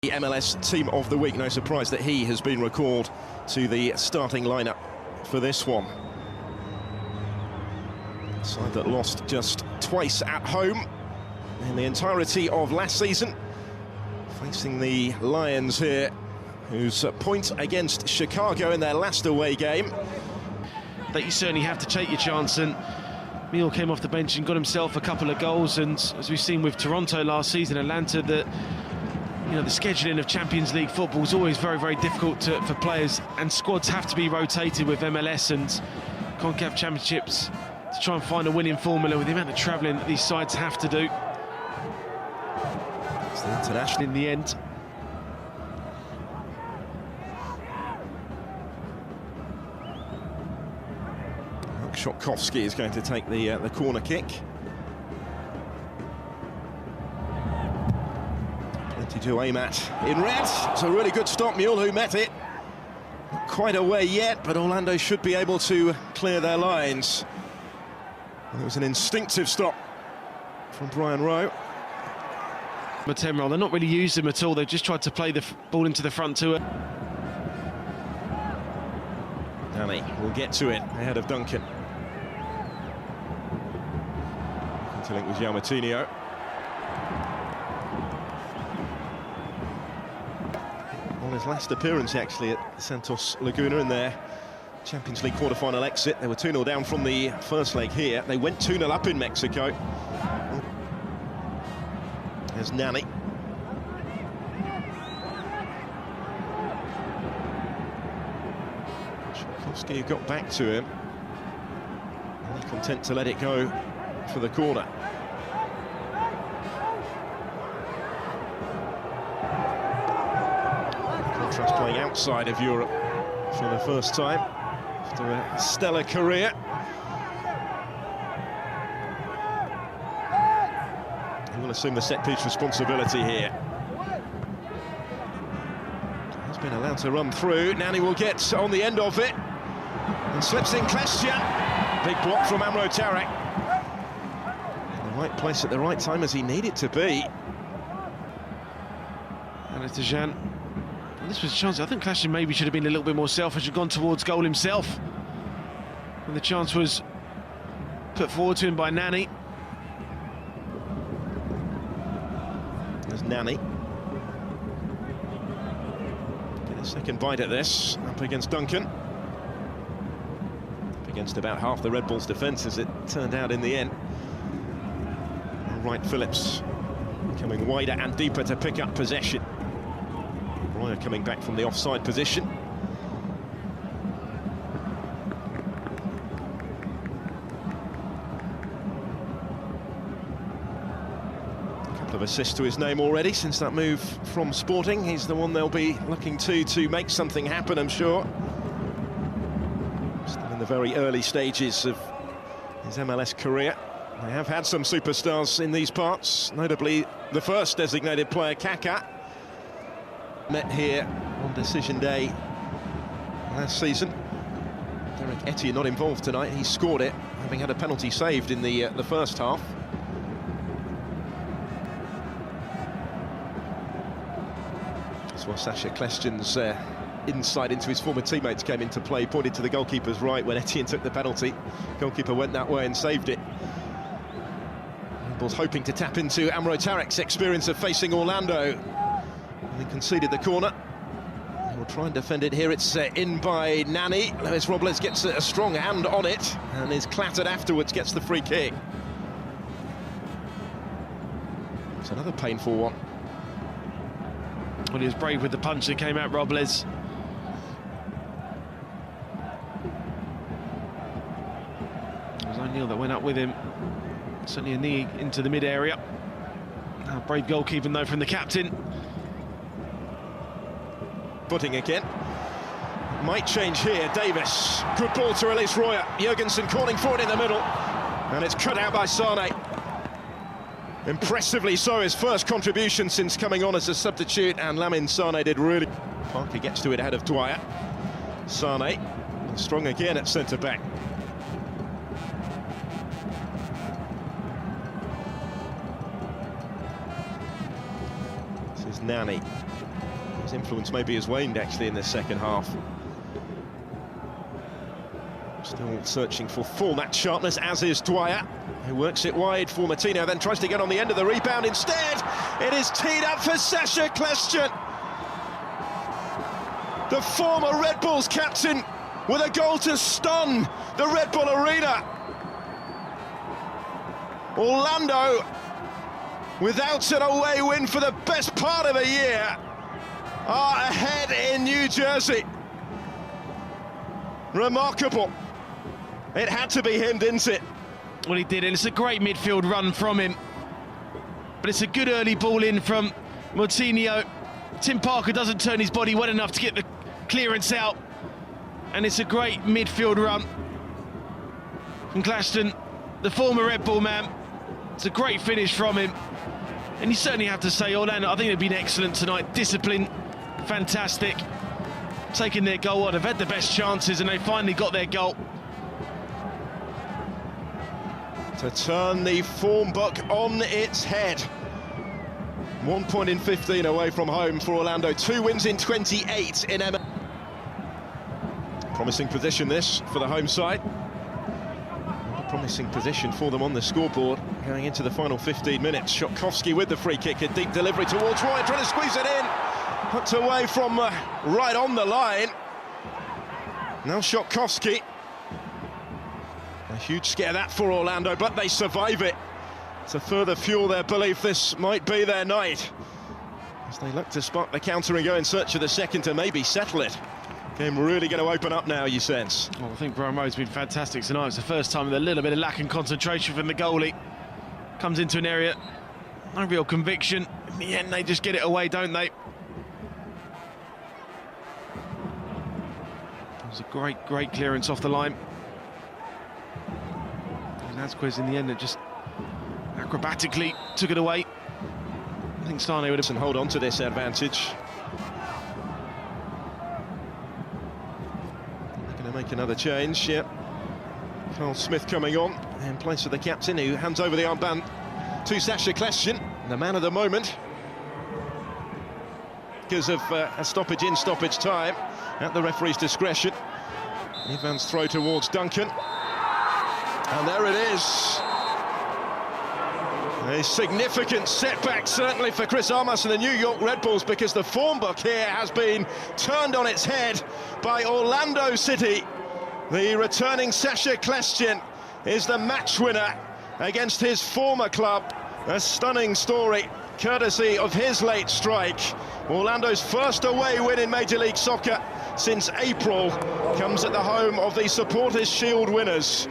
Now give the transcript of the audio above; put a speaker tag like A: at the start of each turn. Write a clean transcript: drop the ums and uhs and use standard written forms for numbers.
A: The MLS Team of the Week. No surprise that he has been recalled to the starting lineup for this one. A side that lost just twice at home in the entirety of last season, facing the Lions here, whose point against Chicago in their last away game.
B: That you certainly have to take your chance, and Meal came off the bench and got himself a couple of goals, and as we've seen with Toronto last season, Atlanta, that the scheduling of Champions League football is always very, very difficult for players, and squads have to be rotated with MLS and CONCACAF Championships to try and find a winning formula with the amount of travelling that these sides have to do.
A: It's the international
B: in the end.
A: Shotkovsky is going to take the corner kick. Plenty to aim at in red. It's a really good stop, Mule, who met it. Not quite away yet, but Orlando should be able to clear their lines. It was an instinctive stop from Brian Rowe.
B: They're not really used him at all. They've just tried to play the ball into the front to it.
A: Nani will get to it ahead of Duncan. Interlink with Martinho. On his last appearance, actually, at Santos Laguna in their Champions League quarter-final exit, they were 2-0 down from the first leg here. They went 2-0 up in Mexico. There's Nani. Shotkovsky got back to him. Only content to let it go for the corner. Contrast playing outside of Europe for the first time after a stellar career. He will assume the set-piece responsibility here. Has been allowed to run through. Nani will get on the end of it and slips in Kljestan. Big block from Amro Tarek. In the right place at the right time as he needed to be.
B: And it's Jean. This was a chance. I think Kljestan maybe should have been a little bit more selfish and gone towards goal himself. And the chance was put forward to him by Nani.
A: There's Nani. Get a second bite at this, up against Duncan. Up against about half the Red Bulls' defence, as it turned out in the end. Wright Phillips coming wider and deeper to pick up possession. Royer coming back from the offside position. Of assists to his name already since that move from Sporting. He's the one they'll be looking to make something happen, I'm sure. Still in the very early stages of his MLS career. They have had some superstars in these parts, notably the first designated player, Kaká. Met here on decision day last season. Derek Etienne not involved tonight. He scored it, having had a penalty saved in the first half. That's why Sacha Kljestan's insight into his former teammates came into play. Pointed to the goalkeeper's right when Etienne took the penalty. Goalkeeper went that way and saved it. Bulls hoping to tap into Amro Tarek's experience of facing Orlando. And he conceded the corner. He will try and defend it here. It's in by Nani. Luís Robles gets a strong hand on it and is clattered afterwards, gets the free kick. It's another painful one.
B: Well, he was brave with the punch that came out, Robles. It was O'Neill that went up with him. Certainly a knee into the mid-area. Brave goalkeeping, though, from the captain.
A: Footing again. Might change here. Davis. Good ball to release Royer. Jurgensen calling for it in the middle. And it's cut out by Sane. Impressively so, his first contribution since coming on as a substitute, and Lamine Sane did really... Parker gets to it ahead of Dwyer. Sane, strong again at centre-back. This is Nani. His influence maybe has waned actually in the second half. Still searching for full match sharpness, as is Dwyer, who works it wide for Martino, then tries to get on the end of the rebound instead. It is teed up for Sacha Kljestan, the former Red Bulls captain, with a goal to stun the Red Bull Arena. Orlando, without an away win for the best part of a year, are ahead in New Jersey. Remarkable. It had to be him, didn't it?
B: Well, he did, and it's a great midfield run from him. But it's a good early ball in from Martino. Tim Parker doesn't turn his body well enough to get the clearance out. And it's a great midfield run from Kljestan, the former Red Bull man. It's a great finish from him. And you certainly have to say, Orlando, I think they've been excellent tonight. Discipline, fantastic. Taking their goal on, have had the best chances, and they finally got their goal.
A: To turn the form book on its head. 1 point in 15 away from home for Orlando. 2 wins in 28 in MLS. Promising position this for the home side. A promising position for them on the scoreboard going into the final 15 minutes. Shotkovsky with the free kick, a deep delivery towards Roy, trying to squeeze it in. Hooked away from right on the line. Now Shotkovsky. A huge scare that for Orlando, but they survive it. To further fuel their belief this might be their night, as they look to spot the counter and go in search of the second to maybe settle it. Game really going to open up now, you sense.
B: Well, I think Brian Rowe's been fantastic tonight. It's the first time with a little bit of lack in concentration from the goalie. Comes into an area, no real conviction. In the end, they just get it away, don't they? It was a great clearance off the line. Nazquez in the end, it just acrobatically took it away. I think Sane would have
A: hold on to this advantage. They're going to make another change, yep. Carl Smith coming on in place of the captain, who hands over the armband to Sacha Kljestan, the man of the moment, because of a stoppage in, stoppage time, at the referee's discretion. Ivan's throw towards Duncan. And there it is. A significant setback, certainly for Chris Armas and the New York Red Bulls, because the form book here has been turned on its head by Orlando City. The returning Sacha Kljestan is the match winner against his former club. A stunning story, courtesy of his late strike. Orlando's first away win in Major League Soccer since April comes at the home of the Supporters' Shield winners.